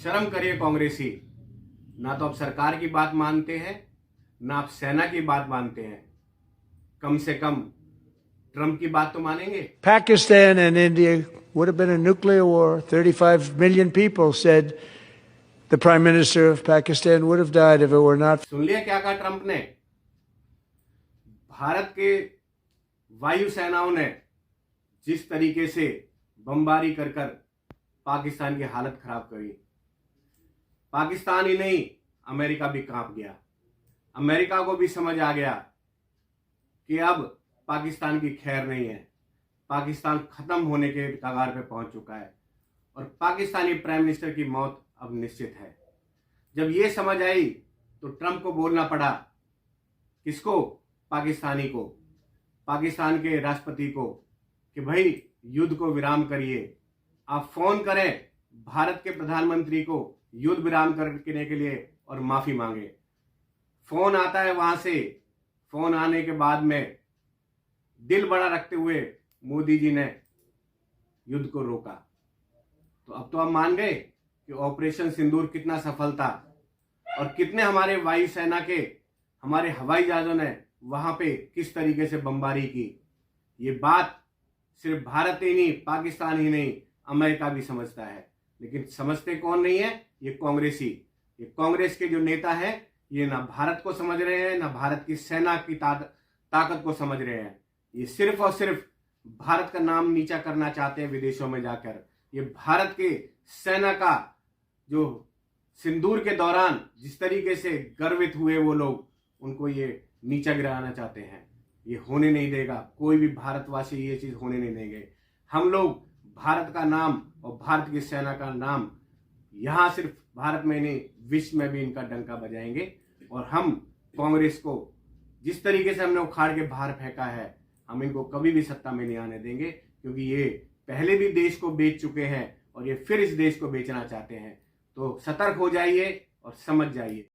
शर्म करिए कांग्रेसी, ना तो आप सरकार की बात मानते हैं, ना आप सेना की बात मानते हैं। कम से कम ट्रंप की बात तो मानेंगे। Pakistan and India would have been a nuclear war. 35 million people said the prime minister of Pakistan would have died if it were not. सुन लिया क्या कहा ट्रंप ने? भारत के वायु सेनाओं ने जिस तरीके से बमबारी कर कर पाकिस्तान की हालत खराब करी, पाकिस्तान ही नहीं अमेरिका भी कांप गया। अमेरिका को भी समझ आ गया कि अब पाकिस्तान की खैर नहीं है, पाकिस्तान खत्म होने के कगार पे पहुंच चुका है और पाकिस्तानी प्राइम मिनिस्टर की मौत अब निश्चित है। जब ये समझ आई तो ट्रंप को बोलना पड़ा, किसको? पाकिस्तानी को, पाकिस्तान के राष्ट्रपति को, कि भाई युद्ध को विराम करिए। आप फोन करें भारत के प्रधानमंत्री को युद्ध विराम करने के लिए और माफी मांगे। फोन आता है वहां से, फोन आने के बाद में दिल बड़ा रखते हुए मोदी जी ने युद्ध को रोका। तो अब तो हम मान गए कि ऑपरेशन सिंदूर कितना सफल था और कितने हमारे वायुसेना के, हमारे हवाई जहाजों ने वहां पे किस तरीके से बमबारी की। ये बात सिर्फ भारत ही नहीं, पाकिस्तान ही नहीं, अमेरिका भी समझता है। लेकिन समझते कौन नहीं है? ये कांग्रेसी। ये कांग्रेस के जो नेता हैं, ये ना भारत को समझ रहे हैं, ना भारत की सेना की ताकत को समझ रहे हैं। ये सिर्फ और सिर्फ भारत का नाम नीचा करना चाहते हैं विदेशों में जाकर। ये भारत के सेना का जो सिंदूर के दौरान जिस तरीके से गर्वित हुए वो लोग, उनको ये नीचा गिराना चाहते हैं। ये होने नहीं देगा, कोई भी भारतवासी ये चीज होने नहीं देंगे। हम लोग भारत का नाम और भारत की सेना का नाम यहां सिर्फ भारत में नहीं, विश्व में भी इनका डंका बजाएंगे। और हम कांग्रेस को जिस तरीके से हमने उखाड़ के बाहर फेंका है, हम इनको कभी भी सत्ता में नहीं आने देंगे, क्योंकि ये पहले भी देश को बेच चुके हैं और ये फिर इस देश को बेचना चाहते हैं। तो सतर्क हो जाइए और समझ जाइए।